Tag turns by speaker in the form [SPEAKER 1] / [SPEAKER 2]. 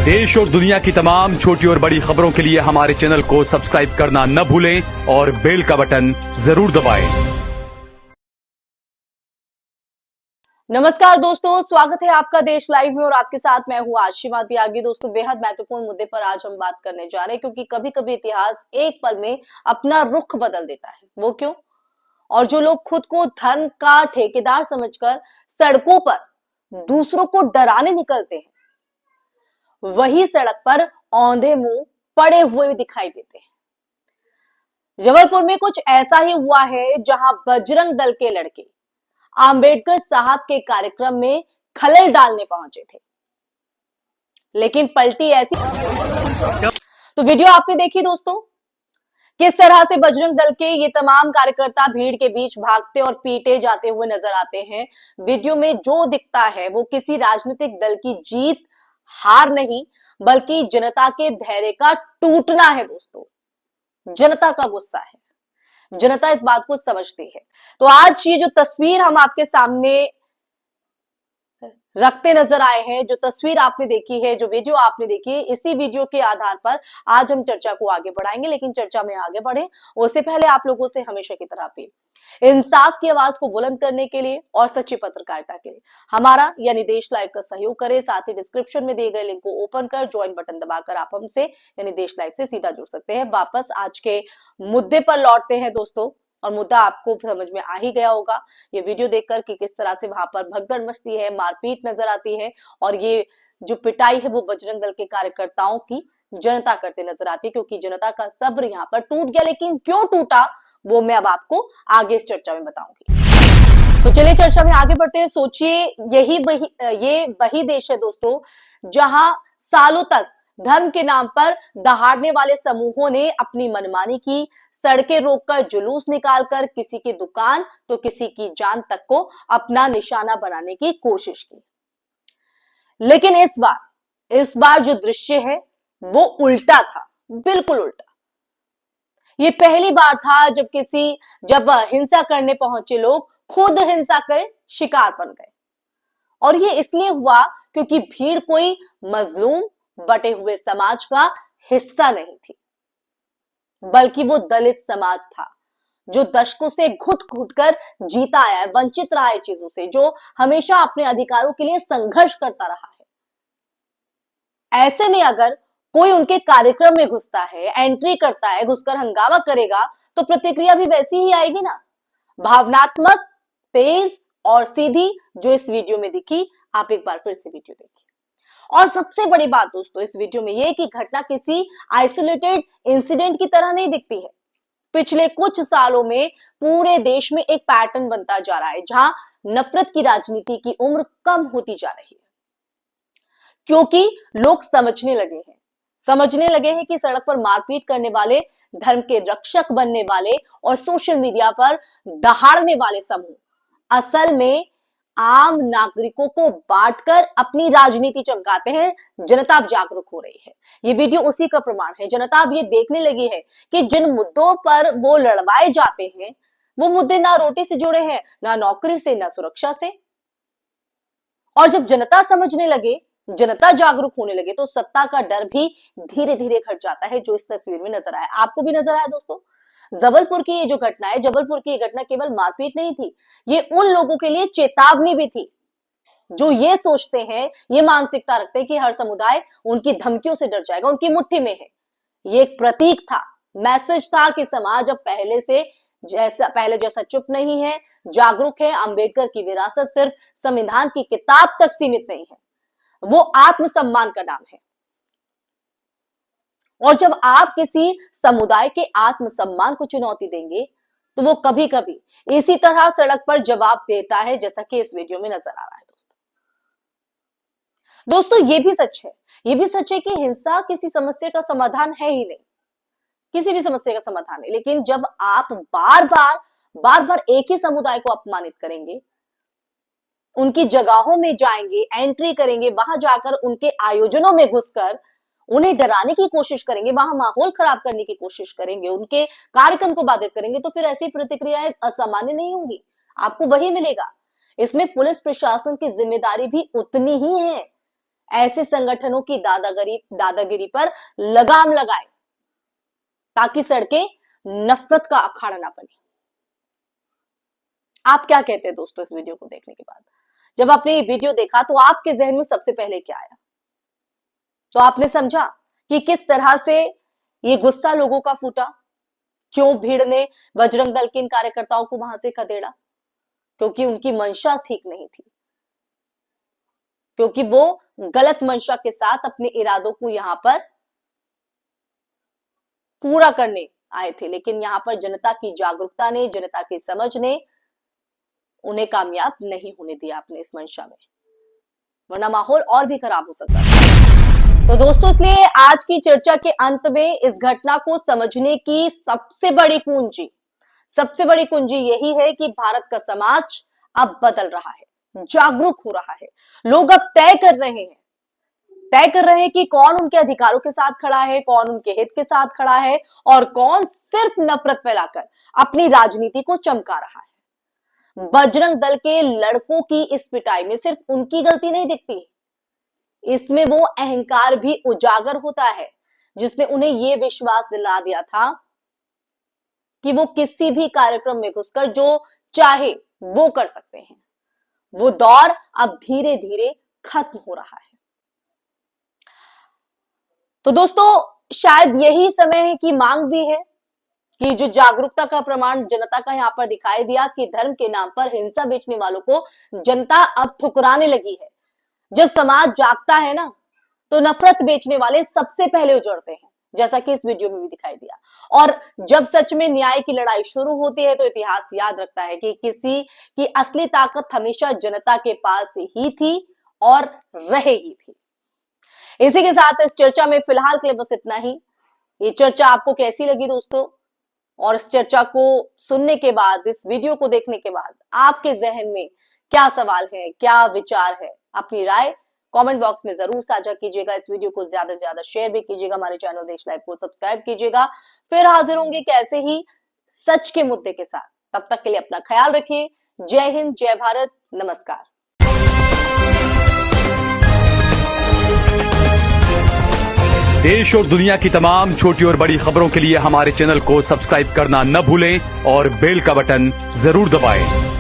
[SPEAKER 1] देश और दुनिया की तमाम छोटी और बड़ी खबरों के लिए हमारे चैनल को सब्सक्राइब करना न भूलें और बेल का बटन जरूर दबाएं।
[SPEAKER 2] नमस्कार दोस्तों, स्वागत है आपका देश लाइव में और आपके साथ मैं हूं आशिमा त्यागी। दोस्तों, बेहद महत्वपूर्ण मुद्दे पर आज हम बात करने जा रहे हैं, क्योंकि कभी कभी इतिहास एक पल में अपना रुख बदल देता है। वो क्यों? और जो लोग खुद को धर्म का ठेकेदार समझकर सड़कों पर दूसरों को डराने निकलते हैं, वही सड़क पर औंधे मुंह पड़े हुए भी दिखाई देते हैं। जबलपुर में कुछ ऐसा ही हुआ है, जहां बजरंग दल के लड़के आंबेडकर साहब के कार्यक्रम में खलल डालने पहुंचे थे, लेकिन पलटी ऐसी। तो वीडियो आपने देखी दोस्तों, किस तरह से बजरंग दल के ये तमाम कार्यकर्ता भीड़ के बीच भागते और पीटे जाते हुए नजर आते हैं। वीडियो में जो दिखता है वो किसी राजनीतिक दल की जीत हार नहीं, बल्कि जनता के धैर्य का टूटना है। दोस्तों, जनता का गुस्सा है, जनता इस बात को समझती है। तो आज ये जो तस्वीर हम आपके सामने रखते नजर आए हैं, जो तस्वीर आपने देखी है, जो वीडियो आपने देखी है, इसी वीडियो के आधार पर आज हम चर्चा को आगे बढ़ाएंगे। लेकिन चर्चा में आगे बढ़े उससे पहले आप लोगों से हमेशा की तरह अपील, इंसाफ की आवाज को बुलंद करने के लिए और सच्ची पत्रकारिता के लिए हमारा यानी देश लाइव का सहयोग करें। साथ ही डिस्क्रिप्शन में दिए गए लिंक को ओपन कर ज्वाइन बटन दबाकर आप हमसे यानी देश लाइव से सीधा जुड़ सकते हैं। वापस आज के मुद्दे पर लौटते हैं दोस्तों, और मुद्दा आपको समझ में आ ही गया होगा ये वीडियो देखकर कि किस तरह से वहां पर भगदड़ मचती है, मारपीट नजर आती है, और ये जो पिटाई है वो बजरंग दल के कार्यकर्ताओं की जनता करते नजर आती है, क्योंकि जनता का सब्र यहाँ पर टूट गया। लेकिन क्यों टूटा वो मैं अब आपको आगे इस चर्चा में बताऊंगी। तो चलिए चर्चा में आगे बढ़ते हैं। सोचिए, ये वही देश है दोस्तों, जहां सालों तक धर्म के नाम पर दहाड़ने वाले समूहों ने अपनी मनमानी की, सड़कें रोककर, जुलूस निकालकर किसी की दुकान तो किसी की जान तक को अपना निशाना बनाने की कोशिश की। लेकिन इस बार जो दृश्य है वो उल्टा था, बिल्कुल उल्टा। ये पहली बार था जब हिंसा करने पहुंचे लोग खुद हिंसा के शिकार बन गए। और ये इसलिए हुआ क्योंकि भीड़ कोई मजलूम बटे हुए समाज का हिस्सा नहीं थी, बल्कि वो दलित समाज था, जो दशकों से घुट घुट कर जीता आया है, वंचित रहा है चीजों से, जो हमेशा अपने अधिकारों के लिए संघर्ष करता रहा है। ऐसे में अगर कोई उनके कार्यक्रम में घुसता है, एंट्री करता है, घुसकर हंगामा करेगा, तो प्रतिक्रिया भी वैसी ही आएगी ना, भावनात्मक, तेज और सीधी, जो इस वीडियो में दिखी। आप एक बार फिर से वीडियो देखिए। और सबसे बड़ी बात दोस्तों इस वीडियो में यह कि घटना किसी आइसोलेटेड इंसिडेंट की तरह नहीं दिखती है। पिछले कुछ सालों में पूरे देश में एक पैटर्न बनता जा रहा है, जहां नफरत की राजनीति की उम्र कम होती जा रही है, क्योंकि लोग समझने लगे हैं कि सड़क पर मारपीट करने वाले, धर्म के रक्षक बनने वाले और सोशल मीडिया पर दहाड़ने वाले समूह असल में आम नागरिकों को बांटकर अपनी राजनीति चमकाते हैं। जनता अब जागरूक हो रही है, ये वीडियो उसी का प्रमाण है। जनता अब ये देखने लगी है कि जिन मुद्दों पर वो लड़वाए जाते हैं, वो मुद्दे ना रोटी से जुड़े हैं, ना नौकरी से, ना सुरक्षा से। और जब जनता समझने लगे, जनता जागरूक होने लगे, तो सत्ता का डर भी धीरे धीरे घट जाता है, जो इस तस्वीर में नजर आया। आपको भी नजर आया दोस्तों? जबलपुर की ये जो घटना है, जबलपुर की ये घटना केवल मारपीट नहीं थी, ये उन लोगों के लिए चेतावनी भी थी जो ये सोचते हैं, ये मानसिकता रखते हैं कि हर समुदाय उनकी धमकियों से डर जाएगा, उनकी मुट्ठी में है। ये एक प्रतीक था, मैसेज था कि समाज अब पहले जैसा चुप नहीं है, जागरूक है। अंबेडकर की विरासत सिर्फ संविधान की किताब तक सीमित नहीं है, वो आत्मसम्मान का नाम है। और जब आप किसी समुदाय के आत्मसम्मान को चुनौती देंगे, तो वो कभी कभी इसी तरह सड़क पर जवाब देता है, जैसा कि इस वीडियो में नजर आ रहा है दोस्तों, ये भी सच है कि हिंसा किसी समस्या का समाधान है ही नहीं, किसी भी समस्या का समाधान नहीं। लेकिन जब आप बार बार एक ही समुदाय को अपमानित करेंगे, उनकी जगहों में जाएंगे, एंट्री करेंगे, वहां जाकर उनके आयोजनों में घुसकर उन्हें डराने की कोशिश करेंगे, वहां माहौल खराब करने की कोशिश करेंगे, उनके कार्यक्रम को बाधित करेंगे, तो फिर ऐसी प्रतिक्रियाएं असामान्य नहीं होंगी, आपको वही मिलेगा। इसमें पुलिस प्रशासन की जिम्मेदारी भी उतनी ही है। ऐसे संगठनों की दादागिरी पर लगाम लगाए ताकि सड़कें नफरत का अखाड़ा ना बने। आप क्या कहते हैं दोस्तों इस वीडियो को देखने के बाद? जब आपने ये वीडियो देखा तो आपके जहन में सबसे पहले क्या आया? तो आपने समझा कि किस तरह से ये गुस्सा लोगों का फूटा, क्यों भीड़ ने बजरंग दल के इन कार्यकर्ताओं को वहां से खदेड़ा? क्योंकि उनकी मंशा ठीक नहीं थी, क्योंकि वो गलत मंशा के साथ अपने इरादों को यहां पर पूरा करने आए थे। लेकिन यहां पर जनता की जागरूकता ने, जनता की समझ ने उन्हें कामयाब नहीं होने दिया अपने इस मंशा में, वरना माहौल और भी खराब हो सकता था। तो दोस्तों, इसलिए आज की चर्चा के अंत में इस घटना को समझने की सबसे बड़ी कुंजी यही है कि भारत का समाज अब बदल रहा है, जागरूक हो रहा है। लोग अब तय कर रहे हैं कि कौन उनके अधिकारों के साथ खड़ा है, कौन उनके हित के साथ खड़ा है और कौन सिर्फ नफरत फैलाकर अपनी राजनीति को चमका रहा है। बजरंग दल के लड़कों की इस पिटाई में सिर्फ उनकी गलती नहीं दिखती, इसमें वो अहंकार भी उजागर होता है जिसने उन्हें ये विश्वास दिला दिया था कि वो किसी भी कार्यक्रम में घुसकर जो चाहे वो कर सकते हैं। वो दौर अब धीरे धीरे खत्म हो रहा है। तो दोस्तों, शायद यही समय है कि मांग भी है कि जो जागरूकता का प्रमाण जनता का यहाँ पर दिखाई दिया कि धर्म के नाम पर हिंसा बेचने वालों को जनता अब ठुकराने लगी है। जब समाज जागता है ना, तो नफरत बेचने वाले सबसे पहले उजड़ते हैं, जैसा कि इस वीडियो में भी दिखाई दिया। और जब सच में न्याय की लड़ाई शुरू होती है तो इतिहास याद रखता है कि किसी की असली ताकत हमेशा जनता के पास ही थी और रहेगी भी। इसी के साथ इस चर्चा में फिलहाल के लिए बस इतना ही। ये चर्चा आपको कैसी लगी दोस्तों? और इस चर्चा को सुनने के बाद, इस वीडियो को देखने के बाद आपके जहन में क्या सवाल है, क्या विचार है? अपनी राय कमेंट बॉक्स में जरूर साझा कीजिएगा। इस वीडियो को ज्यादा से ज्यादा शेयर भी कीजिएगा। हमारे चैनल देश लाइव को सब्सक्राइब कीजिएगा। फिर हाजिर होंगे कैसे ही सच के मुद्दे के साथ। तब तक के लिए अपना ख्याल रखिए। जय हिंद, जय भारत, नमस्कार।
[SPEAKER 1] देश और दुनिया की तमाम छोटी और बड़ी खबरों के लिए हमारे चैनल को सब्सक्राइब करना न भूलें और बेल का बटन जरूर दबाएं।